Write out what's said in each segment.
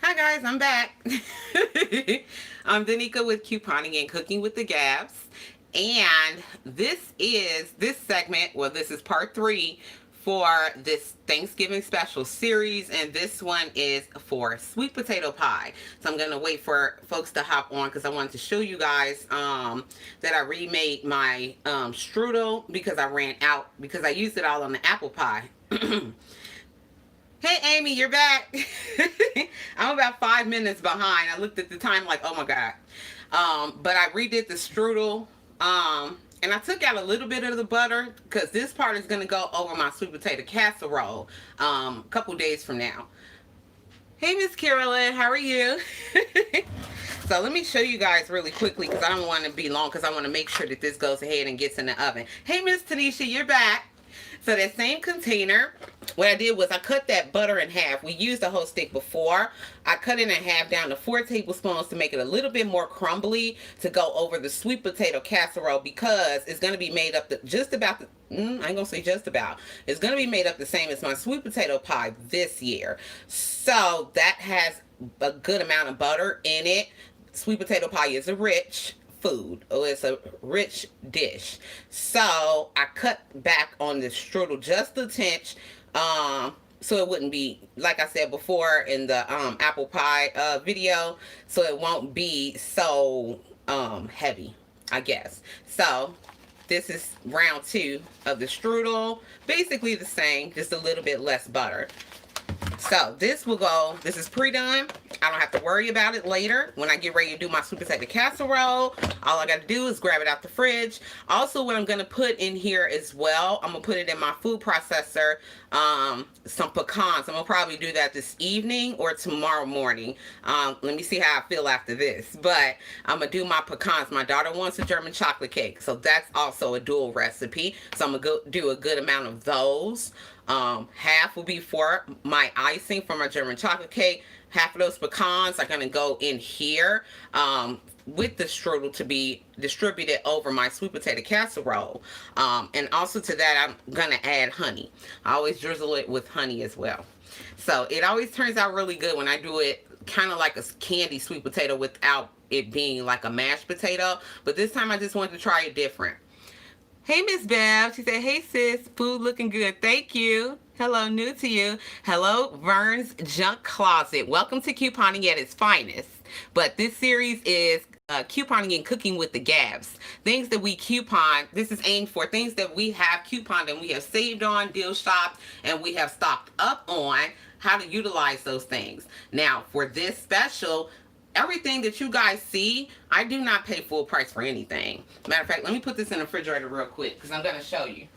Hi guys, I'm back. I'm Danica with Couponing and Cooking with the Gabbs. And this segment, well, this is part three for this Thanksgiving special series, and this one is for sweet potato pie. So I'm gonna wait for folks to hop on because I wanted to show you guys that I remade my strudel because I ran out because I used it all on the apple pie. Hey Amy, you're back. I'm about 5 minutes behind. I looked at the time like, oh my God. But I redid the strudel. And I took out a little bit of the butter because this part is going to go over my sweet potato casserole a couple days from now. Hey Miss Carolyn, how are you? So let me show you guys really quickly because I don't want to be long because I want to make sure that this goes ahead and gets in the oven. Hey Miss Tanisha, you're back. So that same container, what I did was I cut that butter in half. We used a whole stick before. I cut it in half down to 4 tablespoons to make it a little bit more crumbly to go over the sweet potato casserole because it's going to be made up just about the, I ain't going to say just about. It's going to be made up the same as my sweet potato pie this year. So that has a good amount of butter in it. Sweet potato pie is a rich food. Oh, it's a rich dish. So I cut back on the strudel just a tinch, so it wouldn't be, like I said before in the apple pie video, so it won't be so heavy, I guess. So this is round two of the strudel. Basically the same, just a little bit less butter. So this will go, this is pre-done. I don't have to worry about it later. When I get ready to do my sweet potato casserole, all I got to do is grab it out the fridge. Also, what I'm going to put in here as well, I'm going to put it in my food processor, some pecans. I'm going to probably do that this evening or tomorrow morning. Let me see how I feel after this. But I'm going to do my pecans. My daughter wants a German chocolate cake, so that's also a dual recipe. So I'm going to go do a good amount of those. Half will be for my icing for my German chocolate cake. Half of those pecans are going to go in here with the strudel to be distributed over my sweet potato casserole. And also to that, I'm going to add honey. I always drizzle it with honey as well. So it always turns out really good when I do it kind of like a candy sweet potato without it being like a mashed potato. But this time I just wanted to try it different. Hey, Miss Bev. She said, hey, sis. Food looking good. Thank you. Hello, new to you. Hello, Vern's Junk Closet. Welcome to Couponing at its finest. But this series is couponing and cooking with the Gabbs. Things that we coupon. This is aimed for things that we have couponed and we have saved on, deal shopped, and we have stocked up on how to utilize those things. Now, for this special, everything that you guys see, I do not pay full price for anything. Matter of fact, let me put this in the refrigerator real quick because I'm going to show you.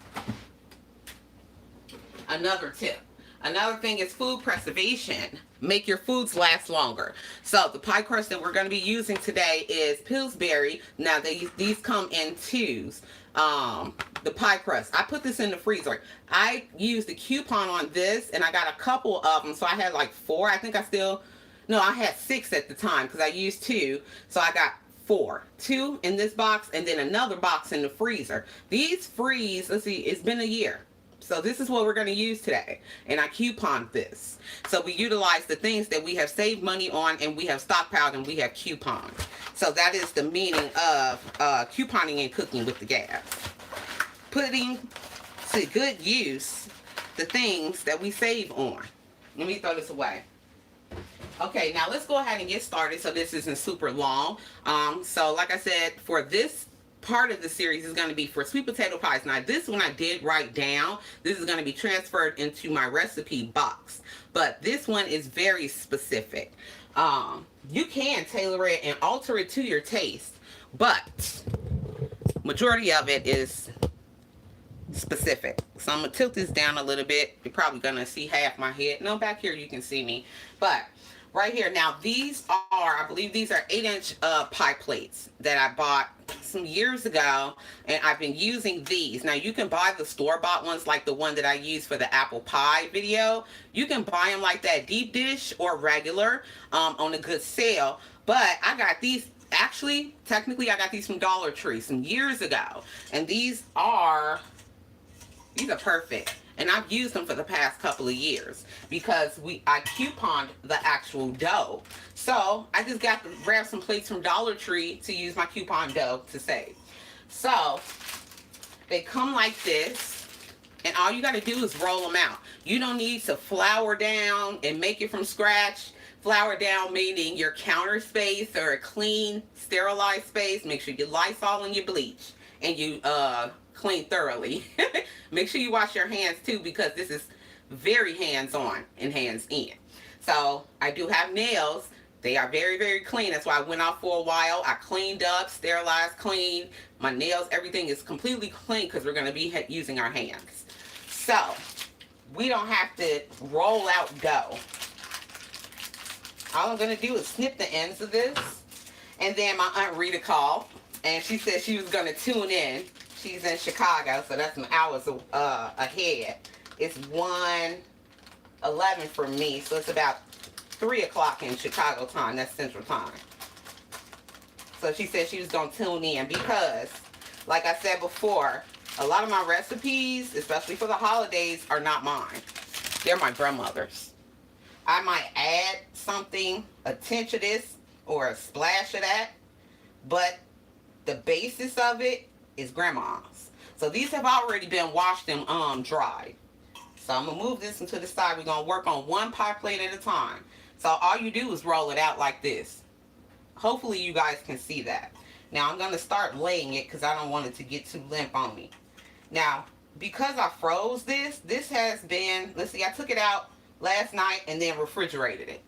Another tip. Another thing is food preservation. Make your foods last longer. So the pie crust that we're going to be using today is Pillsbury. Now these come in twos. The pie crust. I put this in the freezer. I used a coupon on this and I got a couple of them. So I had like 4. I think I had 6 at the time because I used 2. So I got 4. 2 in this box and then another box in the freezer. These freeze, let's see, it's been a year. So this is what we're going to use today. And I couponed this. So we utilize the things that we have saved money on and we have stockpiled and we have couponed. So that is the meaning of couponing and cooking with the Gabbs. Putting to good use the things that we save on. Let me throw this away. Okay, now let's go ahead and get started so this isn't super long. So like I said, for this part of the series is going to be for sweet potato pies. Now this one I did write down. This is going to be transferred into my recipe box. But this one is very specific. You can tailor it and alter it to your taste. But majority of it is specific. So I'm going to tilt this down a little bit. You're probably going to see half my head. No, back here you can see me. But right here, now these are, I believe these are 8-inch pie plates that I bought some years ago, and I've been using these. Now you can buy the store-bought ones like the one that I used for the apple pie video. You can buy them like that deep dish or regular on a good sale. But I got these, actually, technically I got these from Dollar Tree some years ago. And these are perfect. and I've used them for the past couple of years because I couponed the actual dough. So I just got to grab some plates from Dollar Tree to use my coupon dough to save. So they come like this, and all you got to do is roll them out. You don't need to flour down and make it from scratch. Flour down meaning your counter space or a clean, sterilized space. Make sure you Lysol and you bleach, and you clean thoroughly. Make sure you wash your hands too, because this is very hands-on and hands-in. So I do have nails. They are very, very clean. That's why I went out for a while. I cleaned up, sterilized, cleaned. My nails, everything is completely clean because we're going to be using our hands. So we don't have to roll out dough. All I'm going to do is snip the ends of this. And then my Aunt Rita called, and she said she was going to tune in. She's in Chicago, so that's some hours ahead. It's 1:11 for me, so it's about 3 o'clock in Chicago time. That's Central Time. So she said she was going to tune in because, like I said before, a lot of my recipes, especially for the holidays, are not mine. They're my grandmother's. I might add something, a tinge of this or a splash of that, but the basis of it is grandma's. So these have already been washed and dried. So I'm going to move this into the side. We're going to work on one pie plate at a time. So all you do is roll it out like this. Hopefully you guys can see that. Now I'm going to start laying it because I don't want it to get too limp on me. Now, because I froze this, this has been, let's see, I took it out last night and then refrigerated it.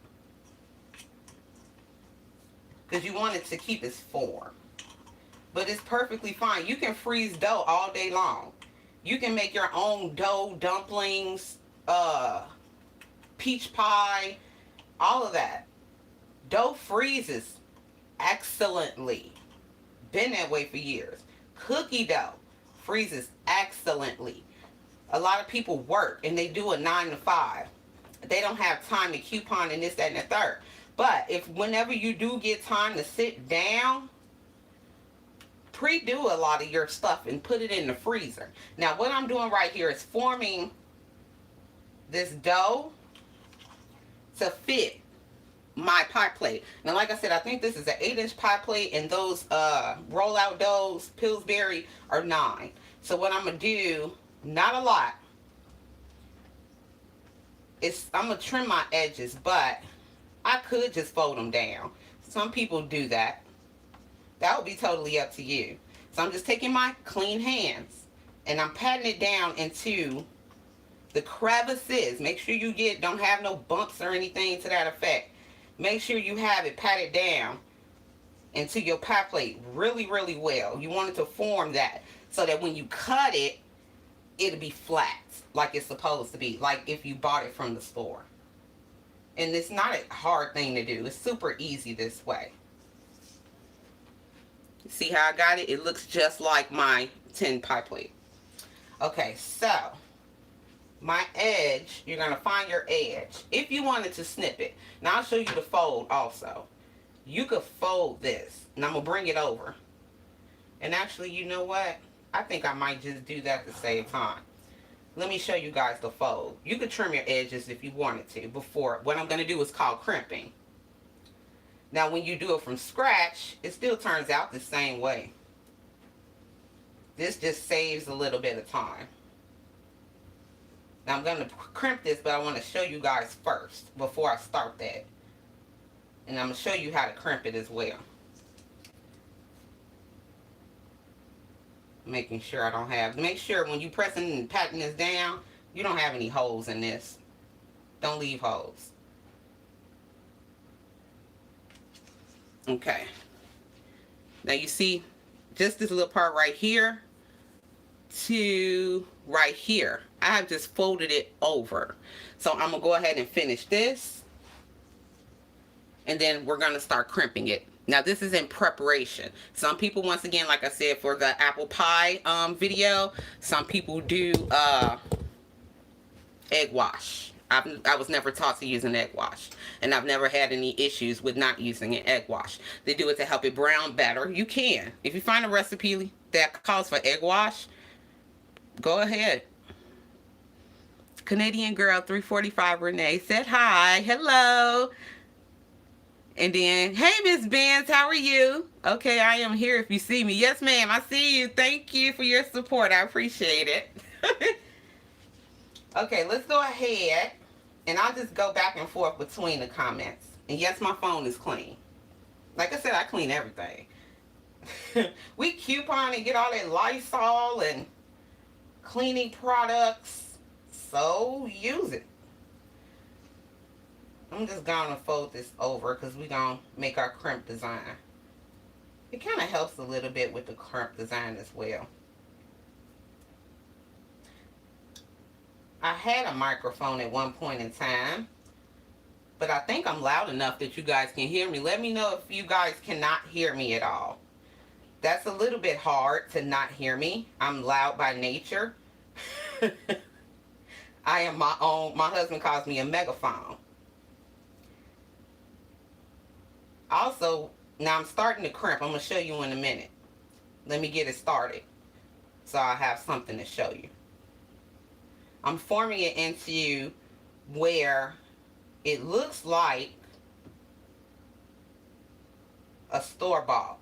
Because you want it to keep its form. But it's perfectly fine. You can freeze dough all day long. You can make your own dough, dumplings, peach pie, all of that. Dough freezes excellently. Been that way for years. Cookie dough freezes excellently. A lot of people work and they do a 9 to 5. They don't have time to coupon and this, that, and the third. But if whenever you do get time to sit down, pre-do a lot of your stuff and put it in the freezer. Now what I'm doing right here is forming this dough to fit my pie plate. Now like I said, I think this is an 8-inch pie plate, and those roll-out doughs, Pillsbury, are 9. So what I'm going to do, not a lot, is I'm going to trim my edges, but I could just fold them down. Some people do that. That would be totally up to you. So I'm just taking my clean hands and I'm patting it down into the crevices. Make sure you don't have no bumps or anything to that effect. Make sure you have it patted down into your pie plate really, really well. You want it to form that so that when you cut it, it'll be flat like it's supposed to be, like if you bought it from the store. And it's not a hard thing to do. It's super easy this way. See how I got it? It looks just like my tin pie plate. Okay, so my edge, you're going to find your edge. If you wanted to snip it. Now I'll show you the fold also. You could fold this. And I'm going to bring it over. And actually, you know what? I think I might just do that to save time. Let me show you guys the fold. You could trim your edges if you wanted to before. What I'm going to do is called crimping. Now when you do it from scratch, it still turns out the same way. This just saves a little bit of time. Now I'm going to crimp this, but I want to show you guys first before I start that. And I'm going to show you how to crimp it as well. Making sure I don't have, make sure when you pressing and patting this down, you don't have any holes in this. Don't leave holes. Okay. Now you see just this little part right here to right here. I have just folded it over. So I'm going to go ahead and finish this. And then we're going to start crimping it. Now this is in preparation. Some people, once again, like I said, for the apple pie video, some people do egg wash. I was never taught to use an egg wash. And I've never had any issues with not using an egg wash. They do it to help it brown better. You can. If you find a recipe that calls for egg wash, go ahead. Canadian Girl 345 Renee said hi. Hello. And then, hey, Miss Benz, how are you? Okay, I am here if you see me. Yes, ma'am, I see you. Thank you for your support. I appreciate it. Okay, let's go ahead and I'll just go back and forth between the comments. And yes, my phone is clean. Like I said, I clean everything. We coupon and get all that Lysol and cleaning products. So use it. I'm just going to fold this over because we're going to make our crimp design. It kind of helps a little bit with the crimp design as well. I had a microphone at one point in time, but I think I'm loud enough that you guys can hear me. Let me know if you guys cannot hear me at all. That's a little bit hard to not hear me. I'm loud by nature. I am my husband calls me a megaphone. Also, now I'm starting to crimp. I'm going to show you in a minute. Let me get it started so I have something to show you. I'm forming it into where it looks like a store-bought.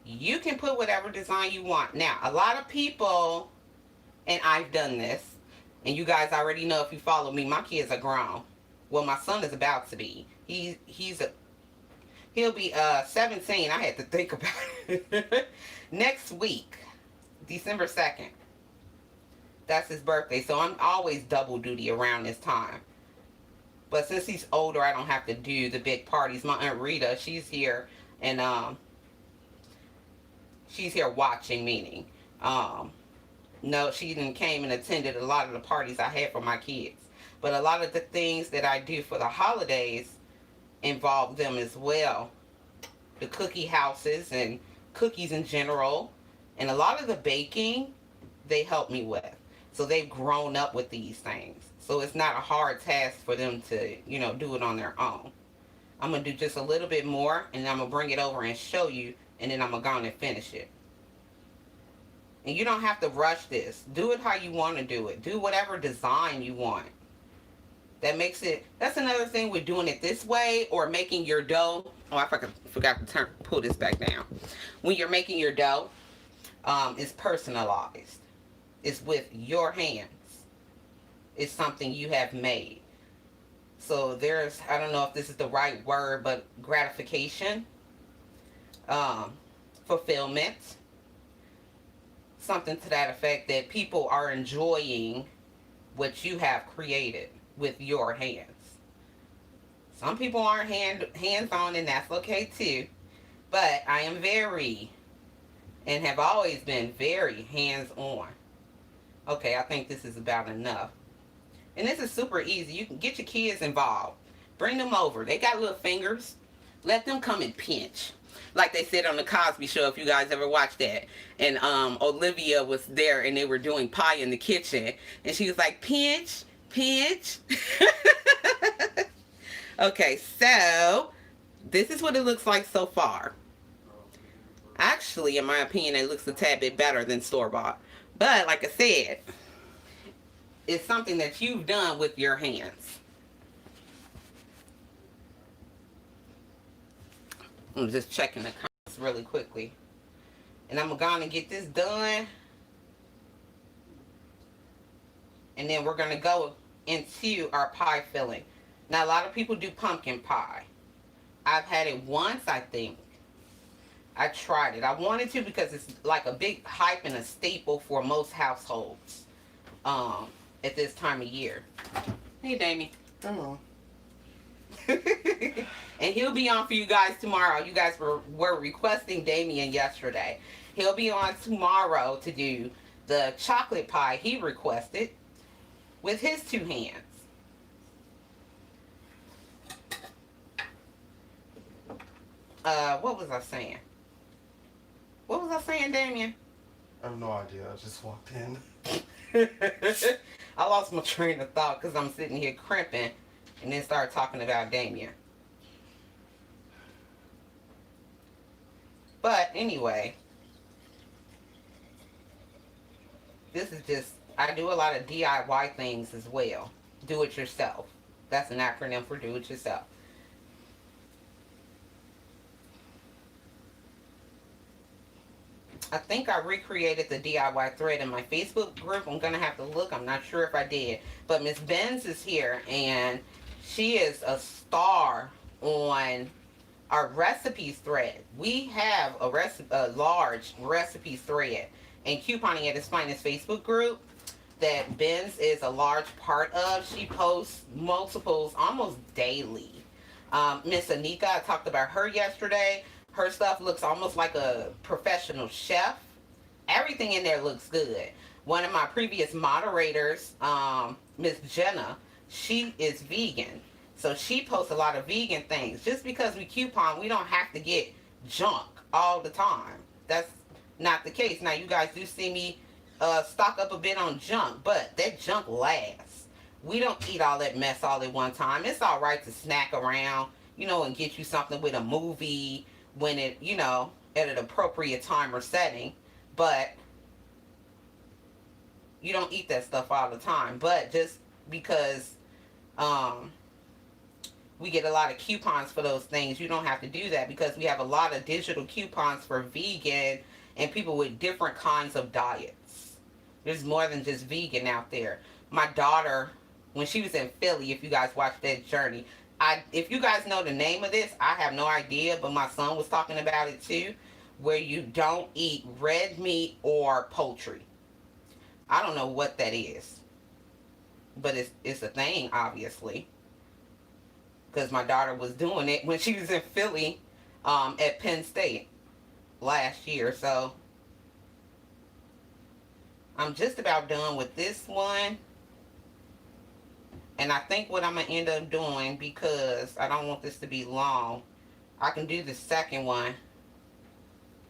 You can put whatever design you want. Now, a lot of people, and I've done this, and you guys already know if you follow me, my kids are grown. Well, my son is about to be. He'll be 17. I had to think about it. Next week, December 2nd. That's his birthday. So I'm always double duty around this time. But since he's older, I don't have to do the big parties. My Aunt Rita, she's here, and she's here watching, meaning no, she didn't came and attended a lot of the parties I had for my kids. But a lot of the things that I do for the holidays involve them as well. The cookie houses and cookies in general. And a lot of the baking, they help me with. So they've grown up with these things. So it's not a hard task for them to, do it on their own. I'm going to do just a little bit more, and I'm going to bring it over and show you, and then I'm going to go on and finish it. And you don't have to rush this. Do it how you want to do it. Do whatever design you want. That's another thing with doing it this way or making your dough. Oh, I forgot to pull this back down. When you're making your dough, it's personalized. It's with your hands. It's something you have made. So there's, I don't know if this is the right word, but gratification, fulfillment, something to that effect, that people are enjoying what you have created with your hands. Some people aren't hands-on, and that's okay too. But I am very, and have always been very hands-on. Okay, I think this is about enough. And this is super easy. You can get your kids involved. Bring them over. They got little fingers. Let them come and pinch. Like they said on the Cosby Show, if you guys ever watched that. And Olivia was there, and they were doing pie in the kitchen. And she was like, pinch, pinch. Okay, so this is what it looks like so far. Actually, in my opinion, it looks a tad bit better than store-bought. But, like I said, it's something that you've done with your hands. I'm just checking the comments really quickly. And I'm going to get this done. And then we're going to go into our pie filling. Now, a lot of people do pumpkin pie. I've had it once, I think. I tried it. I wanted to because it's like a big hype and a staple for most households at this time of year. Hey, Damien. Hello. And he'll be on for you guys tomorrow. You guys were requesting Damien yesterday. He'll be on tomorrow to do the chocolate pie he requested with his two hands. What was I saying? What was I saying, Damien? I have no idea. I just walked in. I lost my train of thought because I'm sitting here crimping and then started talking about Damien. But anyway, this is just I do a lot of DIY things as well. Do it yourself. That's an acronym for do it yourself. I think I recreated the DIY thread in my Facebook group. I'm going to have to look. I'm not sure if I did. But Miss Benz is here, and she is a star on our recipes thread. We have a large recipes thread and couponing at its finest Facebook group that Benz is a large part of. She posts multiples almost daily. Miss Anika, I talked about her yesterday. Her stuff looks almost like a professional chef. Everything in there looks good. One of my previous moderators, Miss Jenna, she is vegan. So she posts a lot of vegan things. Just because we coupon, we don't have to get junk all the time. That's not the case. Now, you guys do see me stock up a bit on junk, but that junk lasts. We don't eat all that mess all at one time. It's all right to snack around, and get you something with a movie when it, at an appropriate time or setting. But you don't eat that stuff all the time. But just because we get a lot of coupons for those things, you don't have to do that, because we have a lot of digital coupons for vegan and people with different kinds of diets. There's more than just vegan out there. My daughter, when she was in Philly, if you guys watched that journey, if you guys know the name of this, I have no idea, but my son was talking about it too, where you don't eat red meat or poultry. I don't know what that is, but it's a thing, obviously, because my daughter was doing it when she was in Philly at Penn State last year. So I'm just about done with this one. And I think what I'm going to end up doing, because I don't want this to be long, I can do the second one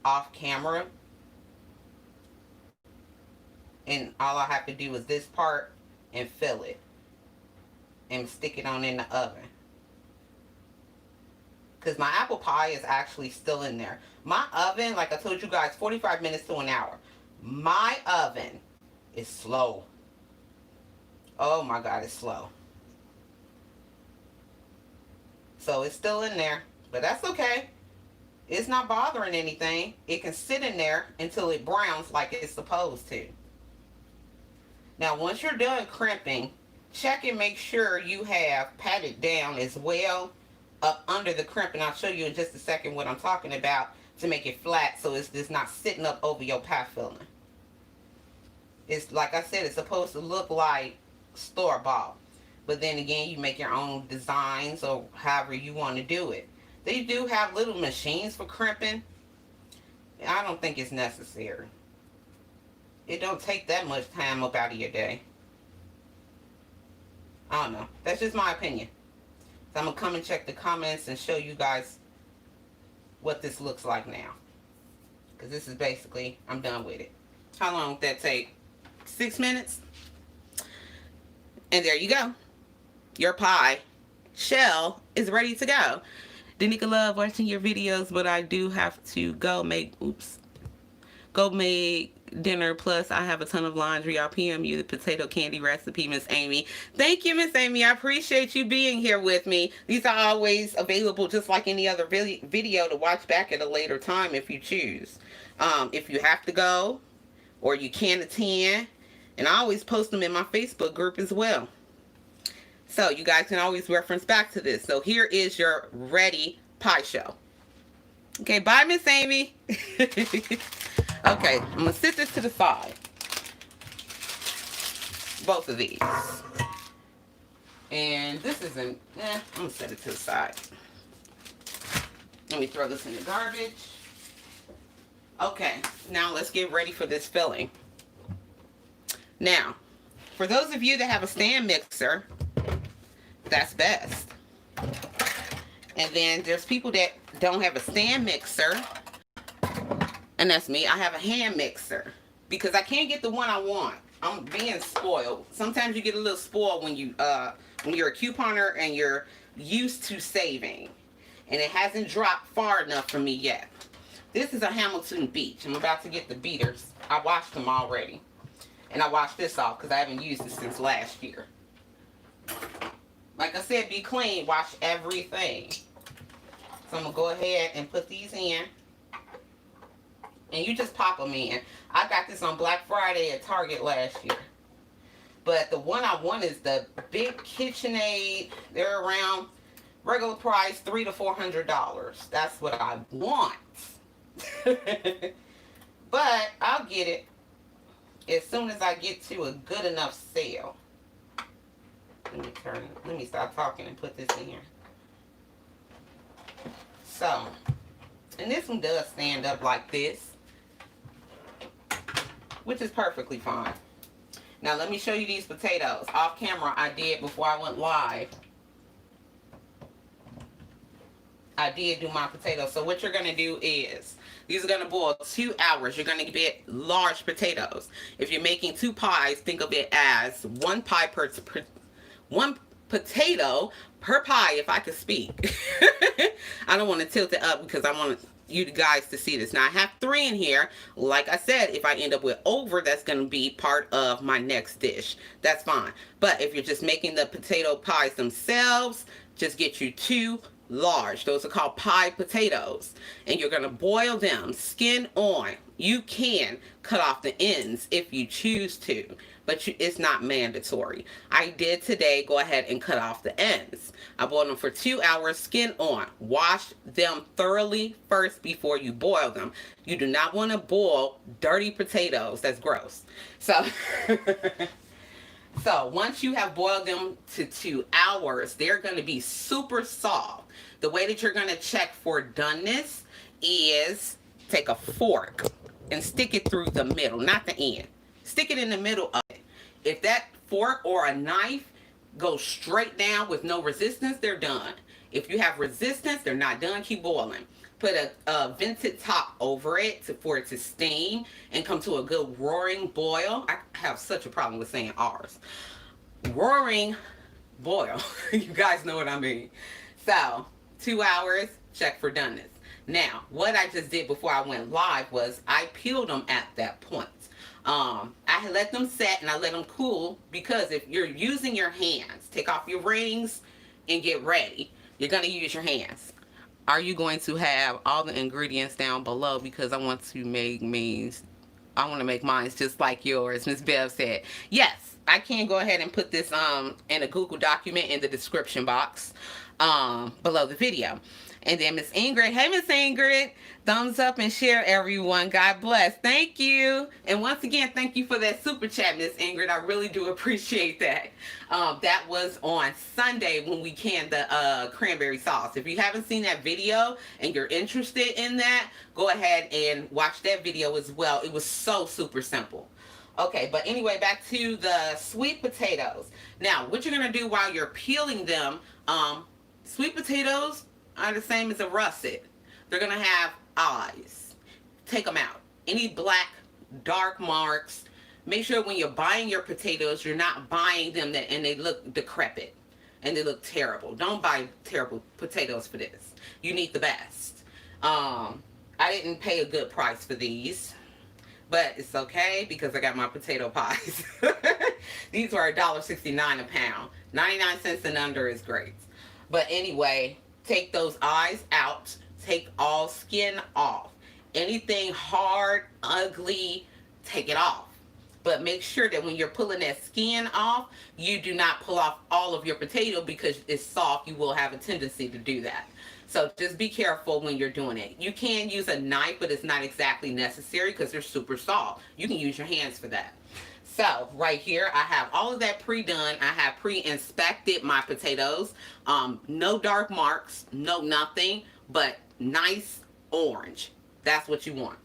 off camera. And all I have to do is this part and fill it. And stick it on in the oven. Because my apple pie is actually still in there. My oven, like I told you guys, 45 minutes to an hour. My oven is slow. Oh my God, it's slow. So it's still in there, but that's okay. It's not bothering anything. It can sit in there until it browns like it's supposed to. Now, once you're done crimping, check and make sure you have patted down as well up under the crimp. And I'll show you in just a second what I'm talking about to make it flat, so it's just not sitting up over your pie filling. It's like I said, it's supposed to look like store-bought. But then again, you make your own designs or however you want to do it. They do have little machines for crimping. I don't think it's necessary. It don't take that much time up out of your day. I don't know. That's just my opinion. So I'm going to come and check the comments and show you guys what this looks like now. Because this is basically, I'm done with it. How long did that take? 6 minutes? And there you go. Your pie shell is ready to go. Danica love watching your videos, but I do have to go make dinner. Plus, I have a ton of laundry. I'll PM you the potato candy recipe, Miss Amy. Thank you, Miss Amy. I appreciate you being here with me. These are always available just like any other video to watch back at a later time if you choose. If you have to go or you can't attend, and I always post them in my Facebook group as well. So you guys can always reference back to this. So here is your ready pie shell. Okay, bye, Miss Amy. Okay, I'm going to sit this to the side. Both of these. And this isn't, I'm going to set it to the side. Let me throw this in the garbage. Okay, now let's get ready for this filling. Now, for those of you that have a stand mixer, that's best. And then there's people that don't have a stand mixer, and that's me. I have a hand mixer because I can't get the one I want. I'm being spoiled. Sometimes you get a little spoiled when you're a couponer and you're used to saving, and it hasn't dropped far enough for me yet. This is a Hamilton Beach. I'm about to get the beaters. I washed them already. And I washed this off because I haven't used it since last year. Like I said, be clean. Wash everything. So I'm going to go ahead and put these in. And you just pop them in. I got this on Black Friday at Target last year. But the one I want is the big KitchenAid. They're around regular price $300 to $400. That's what I want. But I'll get it as soon as I get to a good enough sale. Let me stop talking and put this in here. So, and this one does stand up like this, which is perfectly fine. Now let me show you these potatoes. Off camera I did before I went live. I did do my potatoes. So what you're going to do is, these are going to boil 2 hours. You're going to get large potatoes. If you're making 2 pies, think of it as 1 pie per 1 potato per pie, if I could speak. I don't want to tilt it up because I want you guys to see this. Now I have 3 in here. Like I said, if I end up with over, that's going to be part of my next dish. That's fine. But if you're just making the potato pies themselves, just get you 2 large. Those are called pie potatoes. And you're going to boil them skin on. You can cut off the ends if you choose to, but it's not mandatory. I did today go ahead and cut off the ends. I boiled them for 2 hours skin on. Wash them thoroughly first before you boil them. You do not want to boil dirty potatoes. That's gross. So So once you have boiled them to 2 hours, they're going to be super soft. The way that you're going to check for doneness is take a fork and stick it through the middle, not the end. Stick it in the middle of it. If that fork or a knife goes straight down with no resistance, they're done. If you have resistance, they're not done. Keep boiling. Put a vented top over it for it to steam and come to a good roaring boil. I have such a problem with saying ours. Roaring boil. You guys know what I mean. So 2 hours, check for doneness. Now, what I just did before I went live was I peeled them at that point. I let them set and I let them cool, because if you're using your hands, take off your rings and get ready. You're going to use your hands. Are you going to have all the ingredients down below? Because I want to make mine just like yours. Miss Bev said, yes, I can go ahead and put this in a Google document in the description box below the video. And then Miss Ingrid, hey Miss Ingrid, thumbs up and share, everyone. God bless. Thank you. And once again, thank you for that super chat, Miss Ingrid. I really do appreciate that. That was on Sunday when we canned the cranberry sauce. If you haven't seen that video and you're interested in that, go ahead and watch that video as well. It was so super simple. Okay, but anyway, back to the sweet potatoes. Now, what you're going to do while you're peeling them, sweet potatoes are the same as a russet. They're going to have eyes. Take them out. Any black, dark marks. Make sure when you're buying your potatoes, you're not buying them and they look decrepit and they look terrible. Don't buy terrible potatoes for this. You need the best. I didn't pay a good price for these, but it's okay because I got my potato pies. These were $1.69 a pound. 99 cents and under is great. But anyway, take those eyes out. Take all skin off. Anything hard, ugly, take it off. But make sure that when you're pulling that skin off, you do not pull off all of your potato, because it's soft. You will have a tendency to do that. So just be careful when you're doing it. You can use a knife, but it's not exactly necessary because they're super soft. You can use your hands for that. So right here, I have all of that pre-done. I have pre-inspected my potatoes. No dark marks, no nothing, but nice orange. That's what you want.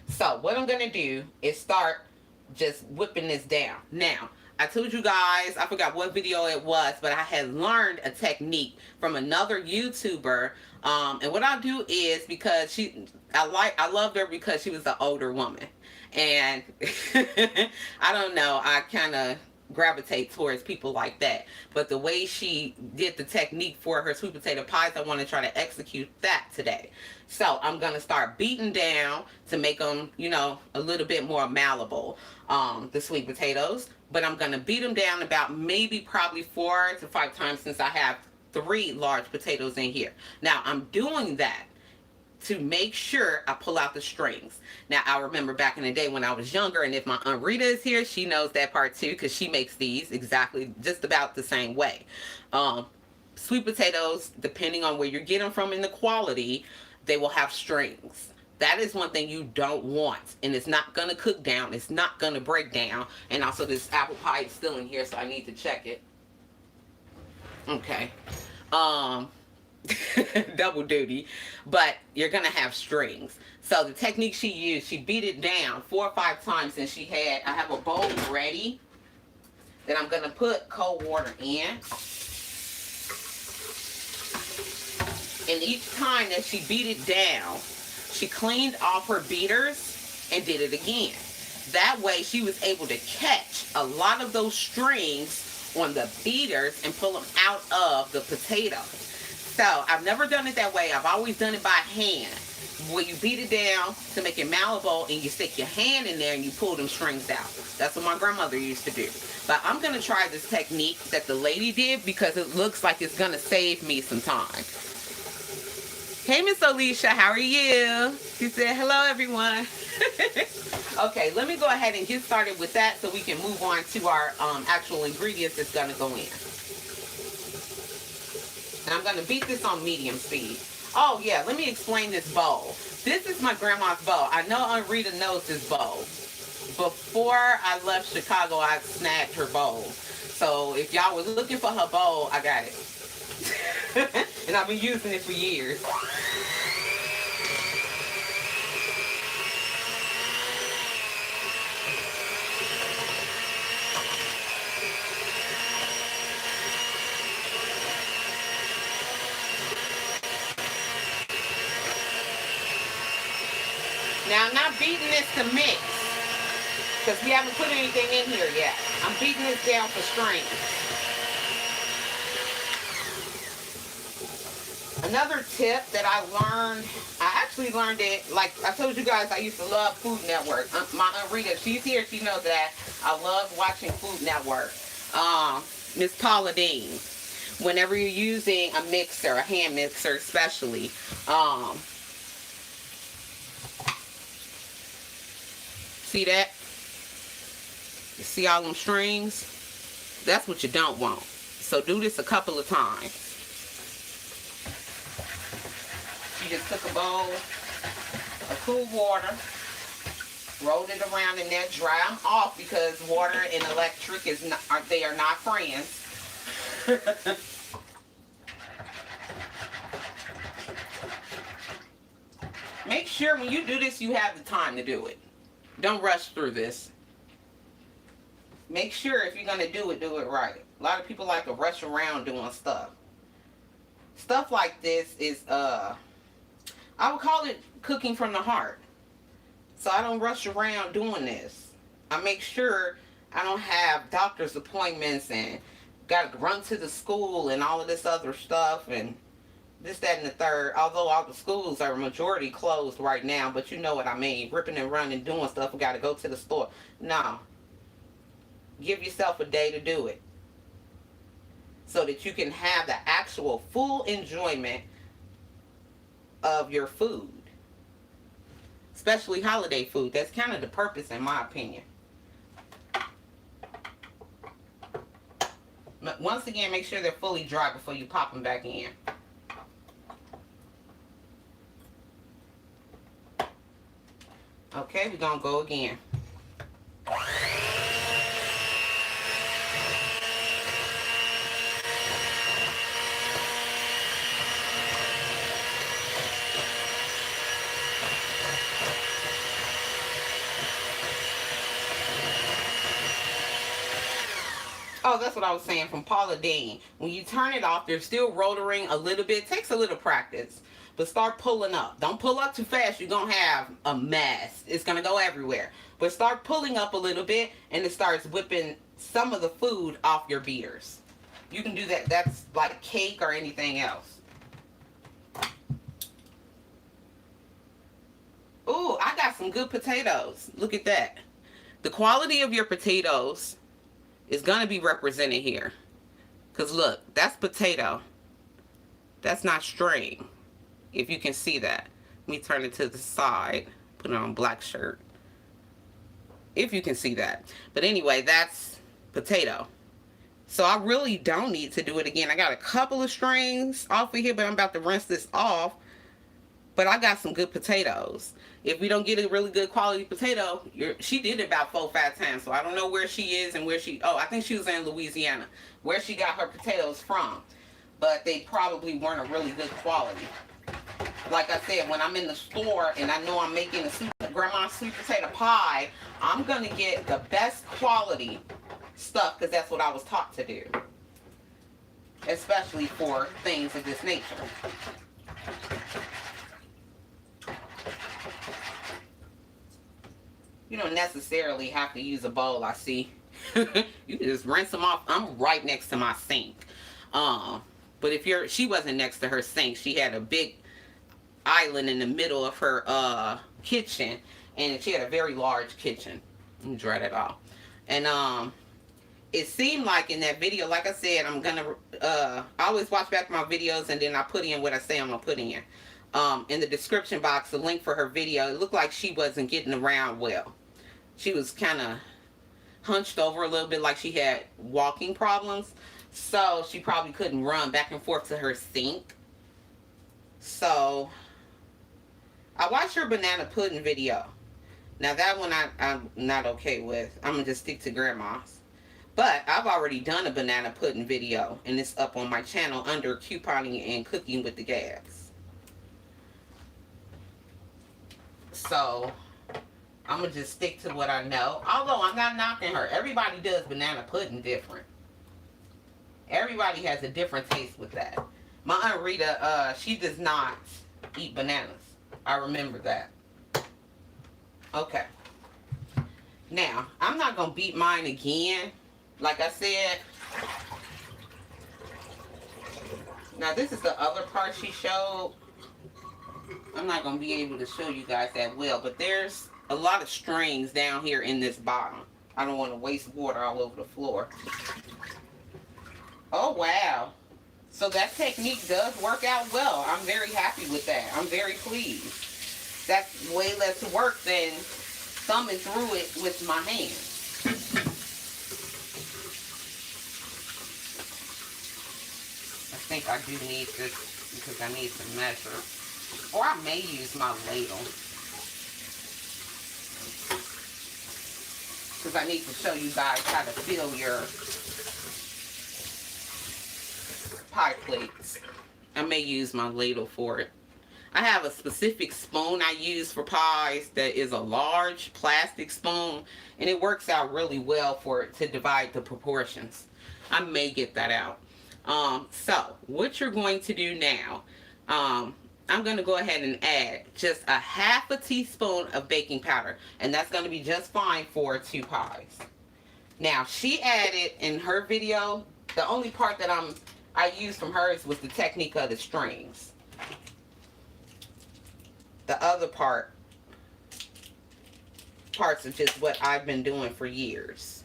So what I'm going to do is start just whipping this down. Now, I told you guys, I forgot what video it was, but I had learned a technique from another YouTuber. And what I'll do is, because I loved her because she was an older woman. And I don't know, I kind of gravitate towards people like that. But the way she did the technique for her sweet potato pies, I want to try to execute that today. So I'm going to start beating down to make them, you know, a little bit more malleable, the sweet potatoes. But I'm going to beat them down about maybe probably 4 to 5 times, since I have 3 large potatoes in here. Now I'm doing that to make sure I pull out the strings. Now, I remember back in the day when I was younger, and if my Aunt Rita is here, she knows that part too, because she makes these exactly just about the same way. Sweet potatoes, depending on where you get them from in the quality, they will have strings. That is one thing you don't want, and it's not going to cook down. It's not going to break down. And also, this apple pie is still in here, so I need to check it. Okay. Double duty, but you're gonna have strings. So the technique she used, she beat it down 4 or 5 times, and I have a bowl ready that I'm gonna put cold water in. And each time that she beat it down, she cleaned off her beaters and did it again. That way she was able to catch a lot of those strings on the beaters and pull them out of the potato. So I've never done it that way. I've always done it by hand, where you beat it down to make it malleable, and you stick your hand in there and you pull them strings out. That's what my grandmother used to do. But I'm going to try this technique that the lady did, because it looks like it's going to save me some time. Hey, Miss Alicia, how are you? She said, hello, everyone. Okay, let me go ahead and get started with that so we can move on to our actual ingredients that's going to go in. And I'm going to beat this on medium speed. Oh, yeah, let me explain this bowl. This is my grandma's bowl. I know Aunt Rita knows this bowl. Before I left Chicago, I snagged her bowl. So if y'all was looking for her bowl, I got it. And I've been using it for years. Now, I'm not beating this to mix, because we haven't put anything in here yet. I'm beating this down for strength. Another tip that I actually learned it, like I told you guys, I used to love Food Network. My Aunt Rita, she's here, she knows that. I love watching Food Network. Miss Paula Dean. Whenever you're using a mixer, a hand mixer especially, see that? You see all them strings? That's what you don't want. So do this a couple of times. You just took a bowl of cool water, rolled it around in there, dry them off, because water and electric they are not friends. Make sure when you do this, you have the time to do it. Don't rush through this. Make sure if you're going to do it right. A lot of people like to rush around doing stuff. Stuff like this is, I would call it cooking from the heart. So I don't rush around doing this. I make sure I don't have doctor's appointments and got to run to the school and all of this other stuff and this, that, and the third. Although all the schools are majority closed right now, but you know what I mean. Ripping and running, doing stuff. We got to go to the store. No. Give yourself a day to do it, so that you can have the actual full enjoyment of your food. Especially holiday food. That's kind of the purpose, in my opinion. But once again, make sure they're fully dry before you pop them back in. Okay, we're going to go again. Oh, that's what I was saying from Paula Dean. When you turn it off, they're still rotary a little bit. It takes a little practice. But start pulling up. Don't pull up too fast. You're going to have a mess. It's going to go everywhere. But start pulling up a little bit, and it starts whipping some of the food off your beers. You can do that. That's like cake or anything else. Ooh, I got some good potatoes. Look at that. The quality of your potatoes is going to be represented here. Because look, that's potato. That's not string. If you can see that. Let me turn it to the side. Put it on black shirt. If you can see that. But anyway, that's potato. So I really don't need to do it again. I got a couple of strings off of here, but I'm about to rinse this off. But I got some good potatoes. If we don't get a really good quality potato, she did it about 4-5 times. So I don't know where she is and where she... Oh, I think she was in Louisiana. Where she got her potatoes from. But they probably weren't a really good quality. Like I said, when I'm in the store and I know I'm making a grandma's sweet potato pie, I'm going to get the best quality stuff because that's what I was taught to do. Especially for things of this nature. You don't necessarily have to use a bowl, I see. You can just rinse them off. I'm right next to my sink. But if she wasn't next to her sink, she had a big island in the middle of her kitchen, and she had a very large kitchen. Let me dry that off. And it seemed like in that video, like I said, I always watch back my videos and then I put in what I say I'm gonna put in. In the description box, the link for her video. It looked like she wasn't getting around well. She was kind of hunched over a little bit, like she had walking problems. So she probably couldn't run back and forth to her sink. So I watched her banana pudding video. Now that one I'm not okay with. I'm going to just stick to grandma's. But I've already done a banana pudding video, and it's up on my channel under Couponing and Cooking with the Gabbs. So I'm going to just stick to what I know. Although I'm not knocking her. Everybody does banana pudding different. Everybody has a different taste with that. My Aunt Rita, she does not eat bananas. I remember that. Okay. Now, I'm not going to beat mine again. Like I said. Now, this is the other part she showed. I'm not going to be able to show you guys that well. But there's a lot of strings down here in this bottom. I don't want to waste water all over the floor. Oh, wow. So that technique does work out well. I'm very happy with that. I'm very pleased. That's way less work than thumbing through it with my hands. I think I do need this because I need to measure. Or I may use my ladle. Because I need to show you guys how to fill your pie plates. I may use my ladle for it. I have a specific spoon I use for pies that is a large plastic spoon, and it works out really well for it to divide the proportions. I may get that out. So what you're going to do now, I'm going to go ahead and add just a half a teaspoon of baking powder, and that's going to be just fine for 2 pies. Now, she added in her video, the only part that I used from hers was the technique of the strings. The other parts are just what I've been doing for years.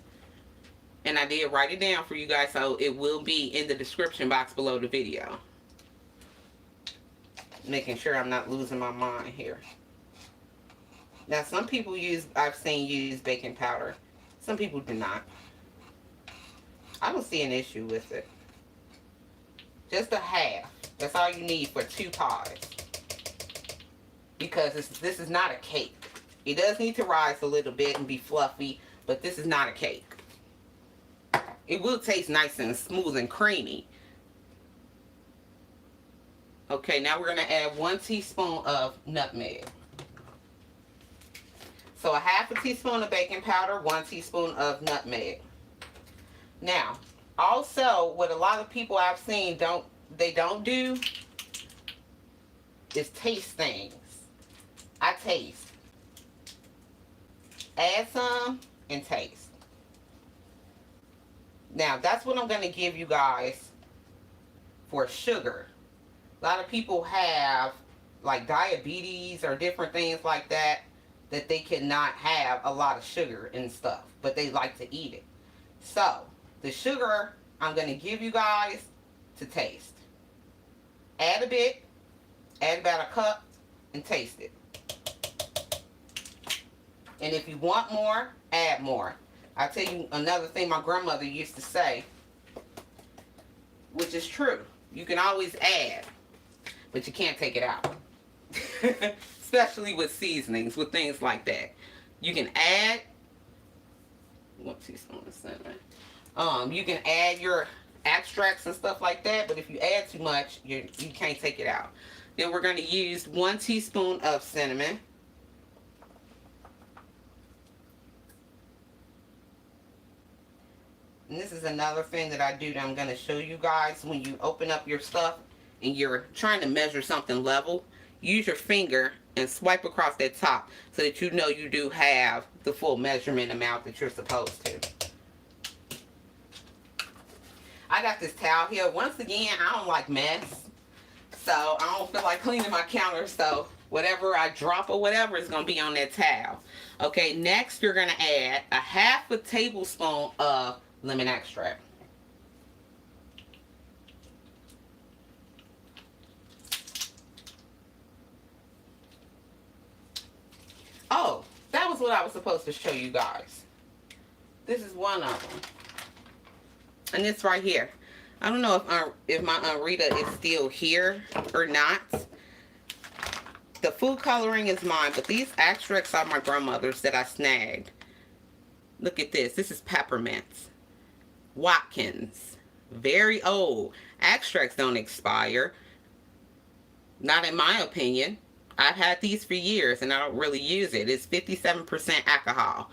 And I did write it down for you guys, so it will be in the description box below the video. Making sure I'm not losing my mind here. Now, some people I've seen use baking powder. Some people do not. I don't see an issue with it. Just a half. That's all you need for 2 pies. Because this is not a cake. It does need to rise a little bit and be fluffy, but this is not a cake. It will taste nice and smooth and creamy. Okay, now we're going to add 1 teaspoon of nutmeg. So a half a teaspoon of baking powder, 1 teaspoon of nutmeg. Now, also, what a lot of people I've seen don't do is taste things. I taste. Add some and taste. Now, that's what I'm going to give you guys for sugar. A lot of people have like diabetes or different things like that, that they cannot have a lot of sugar and stuff, but they like to eat it. So, the sugar I'm going to give you guys to taste. Add a bit, add about a cup, and taste it. And if you want more, add more. I'll tell you another thing my grandmother used to say, which is true. You can always add, but you can't take it out. Especially with seasonings, with things like that. You can add 1 teaspoon of cinnamon. You can add your extracts and stuff like that, but if you add too much, you can't take it out. Then we're going to use 1 teaspoon of cinnamon. And this is another thing that I do that I'm going to show you guys. When you open up your stuff and you're trying to measure something level, use your finger and swipe across that top so that you know you do have the full measurement amount that you're supposed to. I got this towel here. Once again, I don't like mess, so I don't feel like cleaning my counter, so whatever I drop or whatever is going to be on that towel. Okay, next you're going to add a 1/2 tablespoon of lemon extract. Oh, that was what I was supposed to show you guys. This is one of them. And it's right here. I don't know if my Aunt Rita is still here or not. The food coloring is mine, but these extracts are my grandmother's that I snagged. Look at this. This is peppermint. Watkins. Very old. Extracts don't expire. Not in my opinion. I've had these for years and I don't really use it. It's 57% alcohol.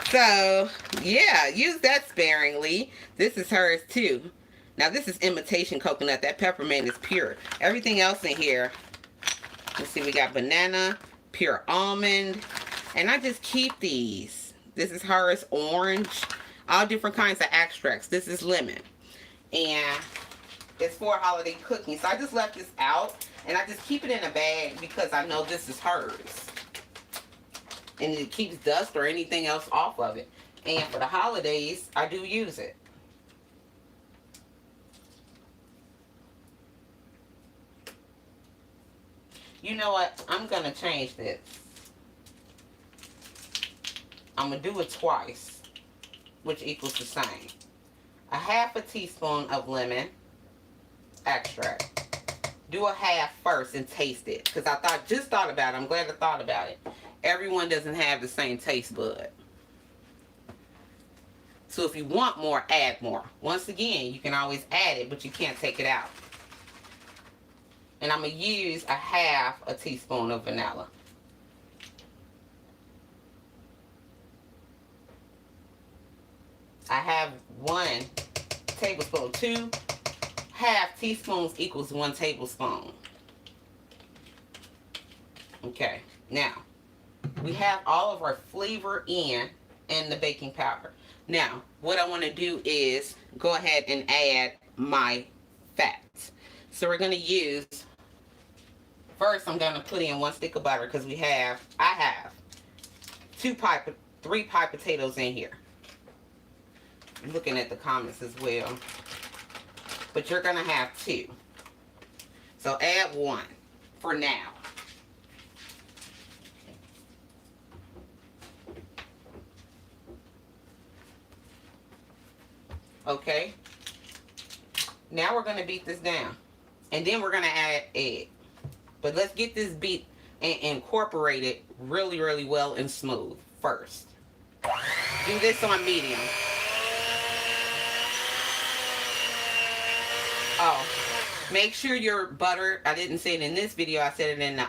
So, yeah, use that sparingly. This is hers too. Now, this is imitation coconut. That peppermint is pure. Everything else in here, let's see, we got banana, pure almond, and I just keep these. This is hers, orange, all different kinds of extracts. This is lemon. And it's for holiday cooking. So I just left this out. And I just keep it in a bag because I know this is hers. And it keeps dust or anything else off of it. And for the holidays, I do use it. You know what? I'm going to change this. I'm going to do it twice, which equals the same. A 1/2 teaspoon of lemon extract. Do a 1/2 first and taste it. Because I just thought about it. I'm glad I thought about it. Everyone doesn't have the same taste bud. So if you want more, add more. Once again, you can always add it, but you can't take it out. And I'm going to use a 1/2 teaspoon of vanilla. I have 1 tablespoon. 2 1/2 teaspoons equals 1 tablespoon. Okay, now we have all of our flavor in and the baking powder. Now, what I want to do is go ahead and add my fats. So we're going to use, first I'm going to put in 1 stick of butter because I have 3 pie potatoes in here. I'm looking at the comments as well. But you're going to have 2. So add 1 for now. Okay. Now we're going to beat this down. And then we're going to add egg. But let's get this beat and incorporate it really, really well and smooth first. Do this on medium. Oh, make sure your butter, I didn't say it in this video, I said it in the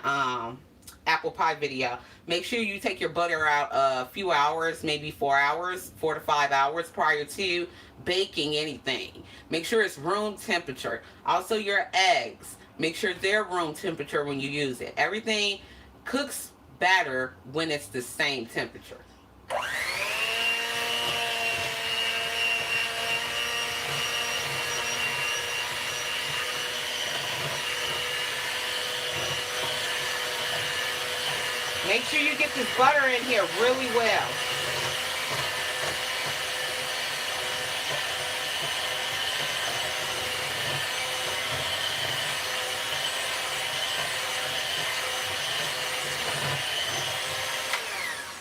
apple pie video. Make sure you take your butter out a few hours, maybe 4 hours, 4 to 5 hours prior to baking anything. Make sure it's room temperature. Also your eggs, make sure they're room temperature when you use it. Everything cooks better when it's the same temperature. Make sure you get this butter in here really well.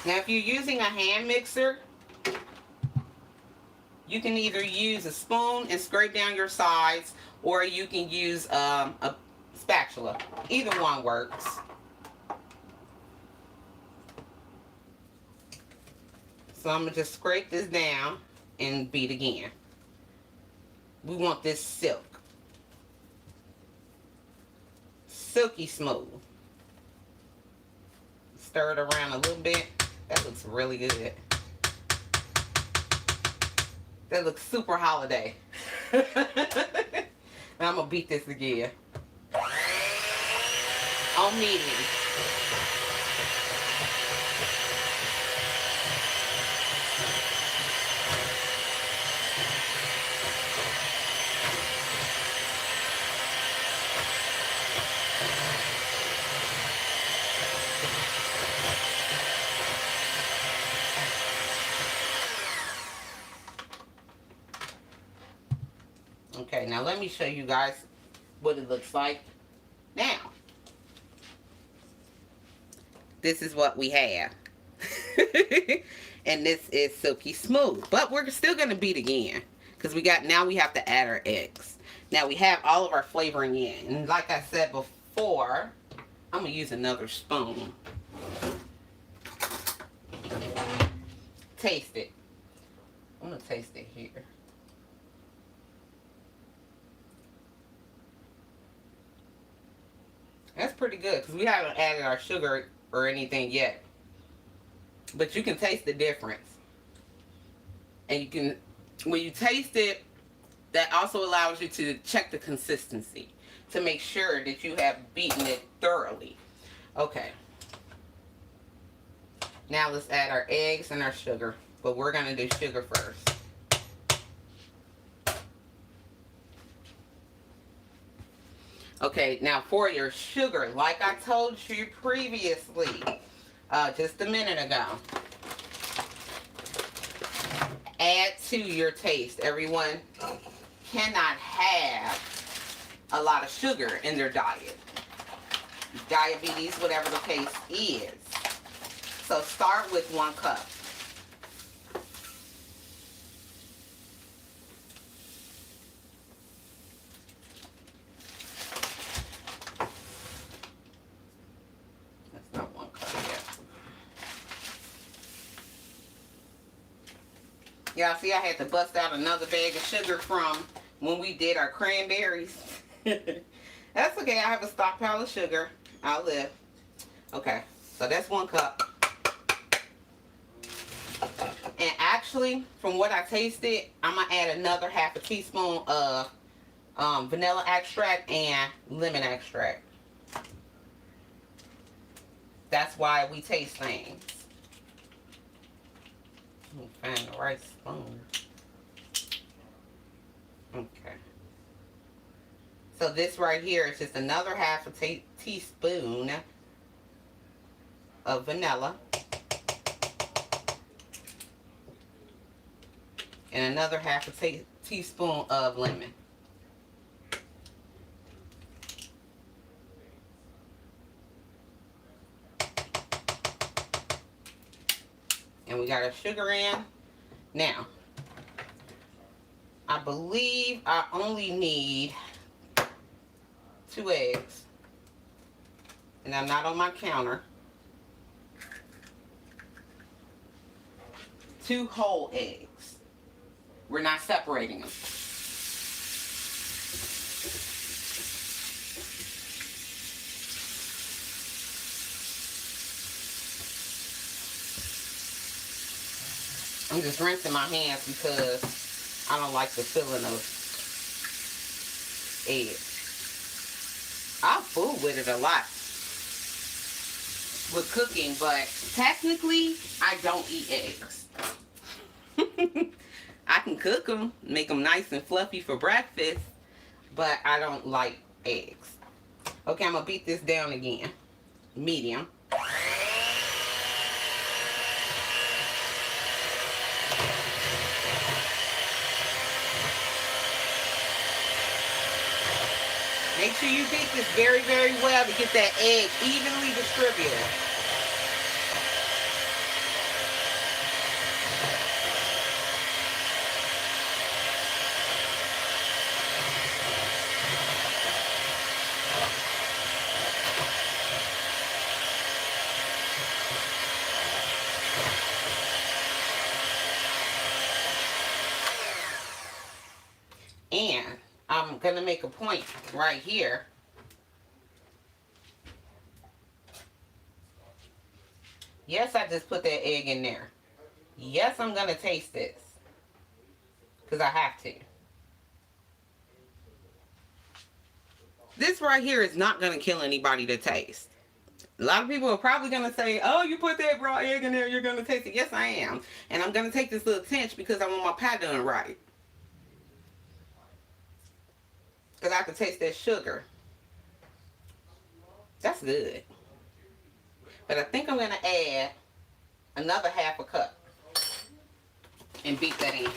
Now, if you're using a hand mixer, you can either use a spoon and scrape down your sides, or you can use a spatula. Either one works. So I'm going to just scrape this down and beat again. We want this silky smooth. Stir it around a little bit. That looks really good. That looks super holiday. Now I'm going to beat this again. On medium. Okay, now let me show you guys what it looks like now. This is what we have. And this is silky smooth. But we're still going to beat again. Because now we have to add our eggs. Now we have all of our flavoring in. And like I said before, I'm going to use another spoon. Taste it. I'm going to taste it here. That's pretty good because we haven't added our sugar or anything yet. But you can taste the difference. And you can, when you taste it, that also allows you to check the consistency to make sure that you have beaten it thoroughly. Okay. Now let's add our eggs and our sugar. But we're going to do sugar first. Okay, now for your sugar, like I told you previously, just a minute ago, add to your taste. Everyone cannot have a lot of sugar in their diet. Diabetes, whatever the case is. So start with 1 cup. Y'all see I had to bust out another bag of sugar from when we did our cranberries. That's okay. I have a stockpile of sugar. I'll live. Okay. So that's 1 cup. And actually, from what I tasted, I'm going to add another half a teaspoon of vanilla extract and lemon extract. That's why we taste things. Let me find the right spoon. Okay. So this right here is just another half a teaspoon of vanilla. And another half a teaspoon of lemon. And we got our sugar in. Now, I believe I only need 2 eggs. And I'm not on my counter. 2 whole eggs. We're not separating them. I'm just rinsing my hands because I don't like the feeling of eggs. I fool with it a lot with cooking, but technically I don't eat eggs. I can cook them, make them nice and fluffy for breakfast, but I don't like eggs. Okay, I'm going to beat this down again. Medium. Make sure you beat this very, very well to get that egg evenly distributed. And I'm going to make a point right here. Yes, I just put that egg in there. Yes, I'm going to taste this. Because I have to. This right here is not going to kill anybody to taste. A lot of people are probably going to say, oh, you put that raw egg in there, you're going to taste it. Yes, I am. And I'm going to take this little tinge because I want my pie done right. Because I can taste that sugar. That's good. But I think I'm going to add another half a cup and beat that in.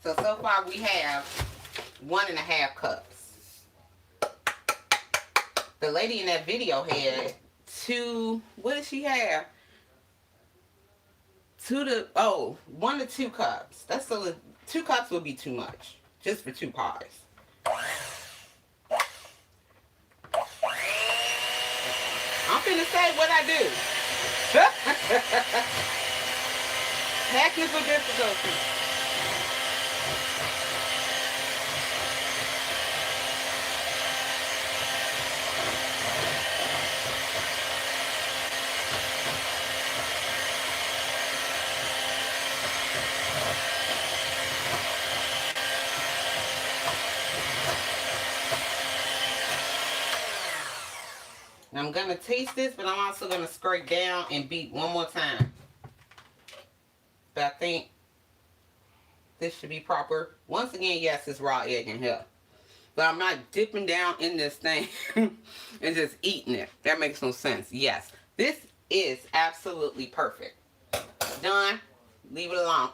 So far we have 1.5 cups. The lady in that video had 2, what did she have? 1 to 2 cups. That's so 2 cups would be too much, just for 2 pies. I'm finna say what I do. Technical difficulty. I'm going to taste this, but I'm also going to scrape down and beat one more time. But I think this should be proper. Once again, yes, it's raw egg in here. But I'm not dipping down in this thing and just eating it. That makes no sense. Yes, this is absolutely perfect. Done. Leave it alone.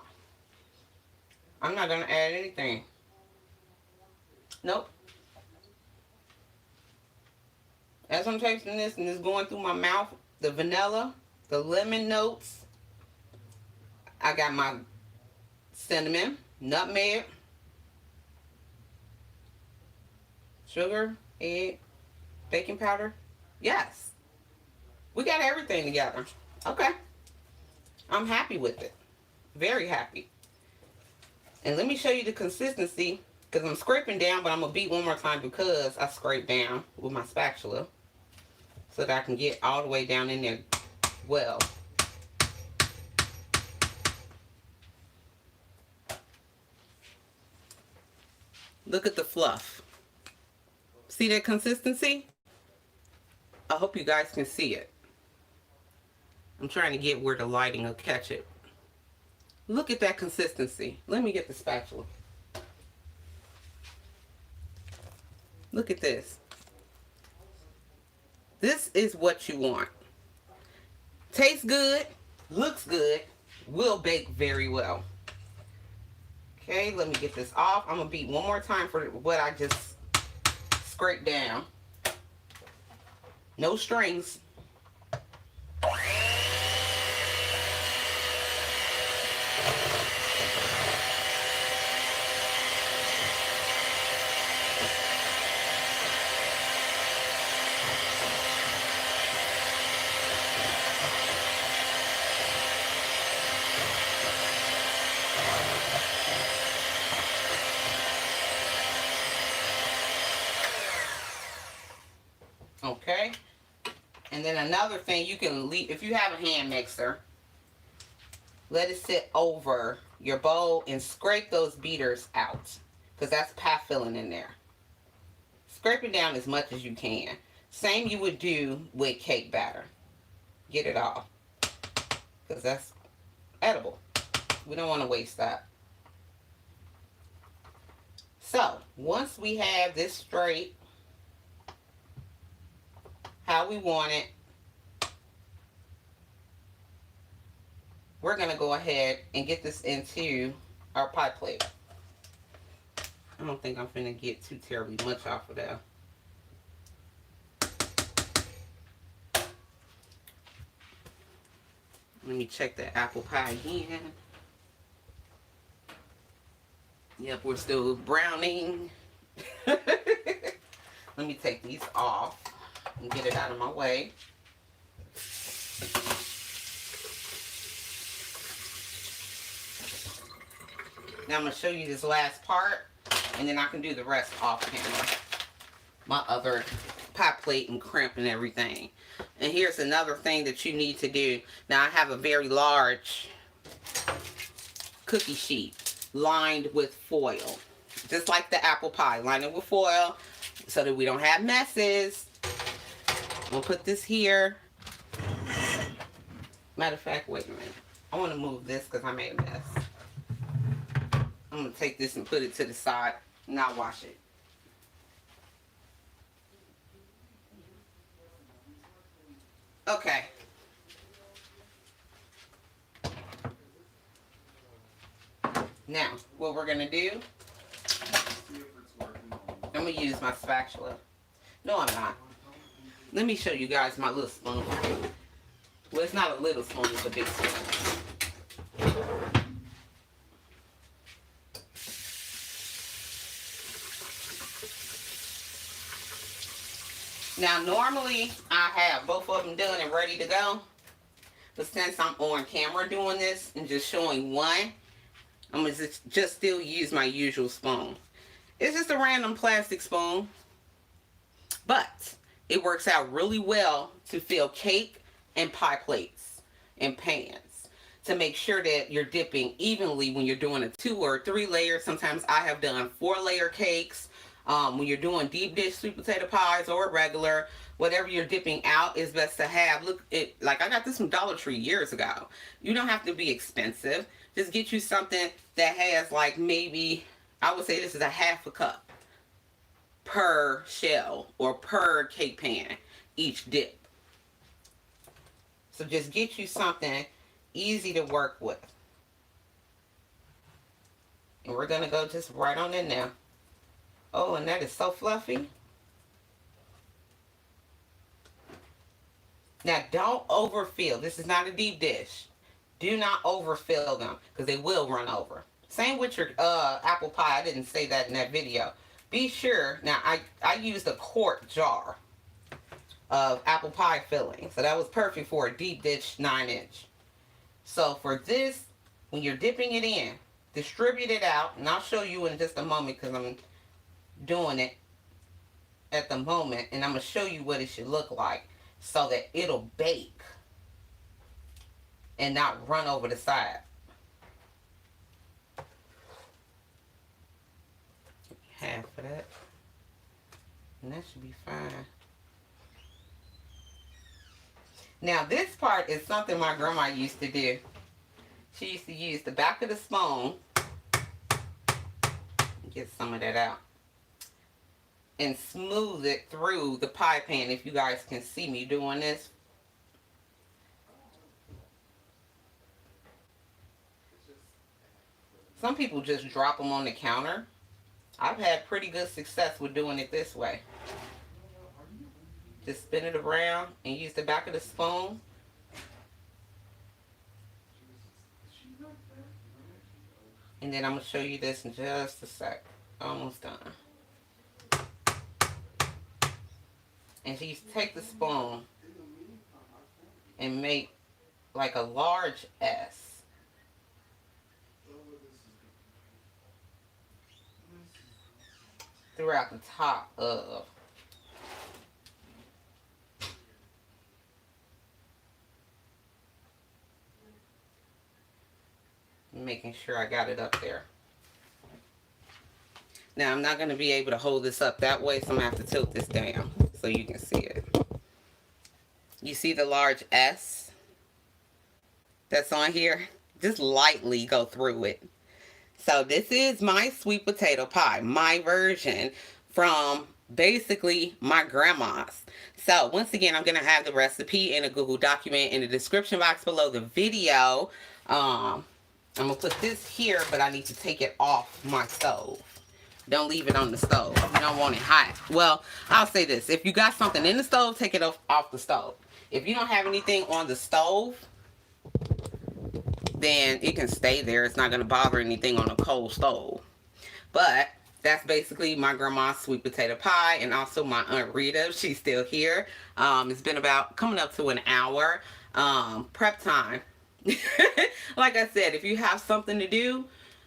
I'm not going to add anything. Nope. As I'm tasting this and it's going through my mouth, the vanilla, the lemon notes, I got my cinnamon, nutmeg, sugar, egg, baking powder. Yes. We got everything together. Okay. I'm happy with it. Very happy. And let me show you the consistency, because I'm scraping down, but I'm going to beat one more time because I scraped down with my spatula so that I can get all the way down in there well. Look at the fluff. See that consistency? I hope you guys can see it. I'm trying to get where the lighting will catch it. Look at that consistency. Let me get the spatula. Look at this. This is what you want. Tastes good, looks good, will bake very well. Okay, let me get this off. I'm going to beat one more time for what I just scraped down. No strings. Okay, and then another thing, you can leave, if you have a hand mixer, let it sit over your bowl and scrape those beaters out, because that's pie filling in there. Scrape it down as much as you can. Same you would do with cake batter. Get it off, because that's edible. We don't want to waste that. So once we have this straight how we want it, we're going to go ahead and get this into our pie plate. I don't think I'm finna get too terribly much off of that. Let me check the apple pie again. Yep, we're still browning. Let me take these off and get it out of my way. Now I'm going to show you this last part, and then I can do the rest off camera. My other pie plate and crimp and everything. And here's another thing that you need to do. Now I have a very large cookie sheet lined with foil. Just like the apple pie. Line it with foil so that we don't have messes. I'm going to put this here. Matter of fact, wait a minute. I want to move this because I made a mess. I'm going to take this and put it to the side, not wash it. Okay. Now, what we're going to do, I'm going to use my spatula. No, I'm not. Let me show you guys my little spoon. Well, it's not a little spoon, it's a big spoon. Now, normally, I have both of them done and ready to go. But since I'm on camera doing this and just showing one, I'm going to just still use my usual spoon. It's just a random plastic spoon. But it works out really well to fill cake and pie plates and pans. To make sure that you're dipping evenly when you're doing a 2 or 3 layer. Sometimes I have done 4-layer cakes. When you're doing deep dish sweet potato pies or regular, whatever you're dipping out is best to have. Look, like I got this from Dollar Tree years ago. You don't have to be expensive. Just get you something that has like maybe, I would say this is a half a cup per shell or per cake pan each dip. So just get you something easy to work with. And we're going to go just right on in there. Oh, and that is so fluffy. Now, don't overfill. This is not a deep dish. Do not overfill them because they will run over. Same with your apple pie. I didn't say that in that video. Be sure. Now, I used a quart jar of apple pie filling. So that was perfect for a deep dish 9-inch. So for this, when you're dipping it in, distribute it out. And I'll show you in just a moment because I'm doing it at the moment, and I'm going to show you what it should look like so that it'll bake and not run over the side. Half of that, and that should be fine. Now this part is something my grandma used to do. She used to use the back of the spoon, get some of that out, and smooth it through the pie pan. If you guys can see me doing this. Some people just drop them on the counter. I've had pretty good success with doing it this way. Just spin it around and use the back of the spoon. And then I'm going to show you this in just a sec. Almost done. And so you take the spoon and make like a large S. Throughout the top of. Making sure I got it up there. Now I'm not going to be able to hold this up that way, so I'm going to have to tilt this down so you can see it. You see the large S that's on here? Just lightly go through it. So this is my sweet potato pie, my version from basically my grandma's. So once again, I'm going to have the recipe in a Google document in the description box below the video. I'm gonna put this here, but I need to take it off my stove. Don't leave it on the stove. You don't want it hot. Well, I'll say this. If you got something in the stove, take it off the stove. If you don't have anything on the stove, then it can stay there. It's not going to bother anything on a cold stove. But that's basically my grandma's sweet potato pie, and also my Aunt Rita. She's still here. It's been about coming up to an hour. Prep time. Like I said, if you have something to do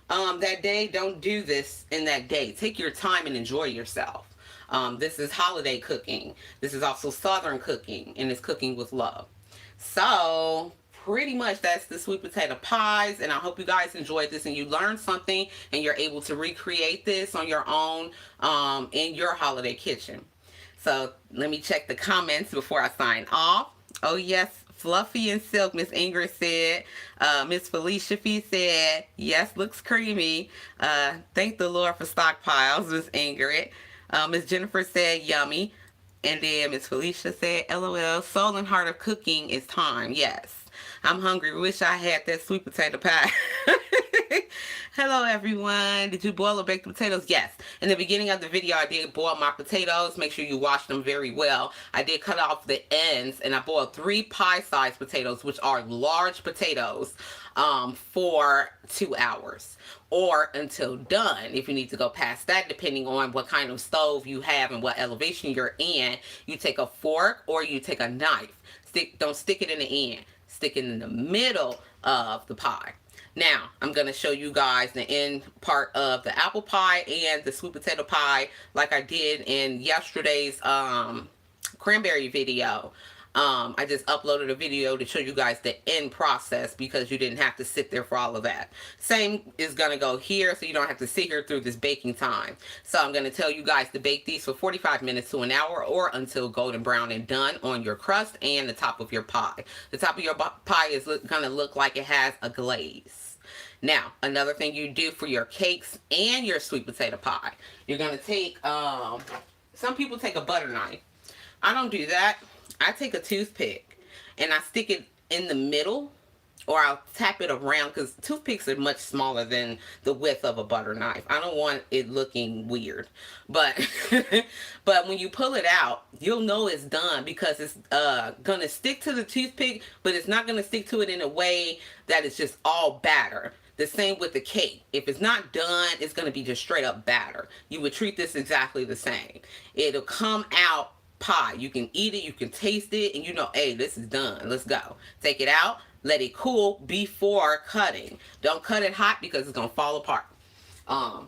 that day, don't do this in that day. Take your time and enjoy yourself. This is holiday cooking. This is also Southern cooking, and it's cooking with love. So pretty much that's the sweet potato pies, and I hope you guys enjoyed this and you learned something and you're able to recreate this on your own in your holiday kitchen. So let me check the comments before I sign off. Oh yes, Fluffy and Silk, Miss Ingrid said. Miss Felicia Fee said, yes, looks creamy. Thank the Lord for stockpiles, Miss Ingrid. Miss Jennifer said, yummy. And then Miss Felicia said, LOL, soul and heart of cooking is time. Yes. I'm hungry. Wish I had that sweet potato pie. Hello, everyone. Did you boil or bake the potatoes? Yes. In the beginning of the video, I did boil my potatoes. Make sure you wash them very well. I did cut off the ends, and I boiled 3 pie-sized potatoes, which are large potatoes, for 2 hours. Or until done. If you need to go past that, depending on what kind of stove you have and what elevation you're in, you take a fork or you take a knife. Don't stick it in the end. Stick it in the middle of the pie. Now, I'm going to show you guys the end part of the apple pie and the sweet potato pie like I did in yesterday's cranberry video. I just uploaded a video to show you guys the end process because you didn't have to sit there for all of that. Same is going to go here, so you don't have to sit here through this baking time. So I'm going to tell you guys to bake these for 45 minutes to an hour or until golden brown and done on your crust and the top of your pie. The top of your pie is going to look like it has a glaze. Now, another thing you do for your cakes and your sweet potato pie, you're going to take, some people take a butter knife. I don't do that. I take a toothpick and I stick it in the middle, or I'll tap it around because toothpicks are much smaller than the width of a butter knife. I don't want it looking weird. But but when you pull it out, you'll know it's done because it's going to stick to the toothpick, but it's not going to stick to it in a way that it's just all batter. The same with the cake. If it's not done, it's going to be just straight up batter. You would treat this exactly the same. It'll come out pie. You can eat it, you can taste it, and you know, hey, this is done. Let's go. Take it out, let it cool before cutting. Don't cut it hot because it's gonna fall apart.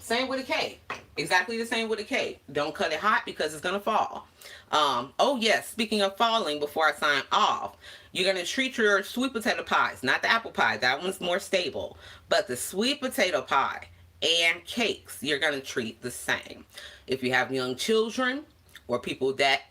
Same with a cake. Exactly the same with a cake. Don't cut it hot because it's gonna fall. Oh yes, speaking of falling, before I sign off, you're gonna treat your sweet potato pies, not the apple pie, that one's more stable, but the sweet potato pie and cakes, you're gonna treat the same. If you have young children or people that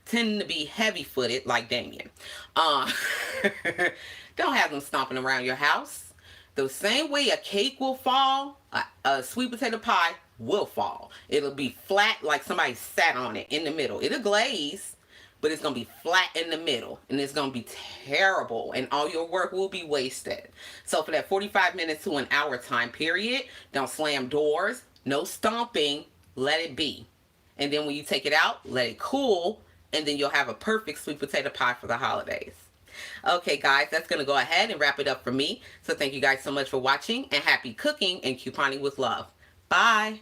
tend to be heavy-footed like Damien, don't have them stomping around your house. The same way a cake will fall, a sweet potato pie will fall. It'll be flat like somebody sat on it in the middle. It'll glaze, but it's going to be flat in the middle, and it's going to be terrible, and all your work will be wasted. So for that 45 minutes to an hour time period, don't slam doors, no stomping, let it be. And then when you take it out, let it cool, and then you'll have a perfect sweet potato pie for the holidays. Okay, guys, that's going to go ahead and wrap it up for me. So thank you guys so much for watching, and happy cooking and couponing with love. Bye.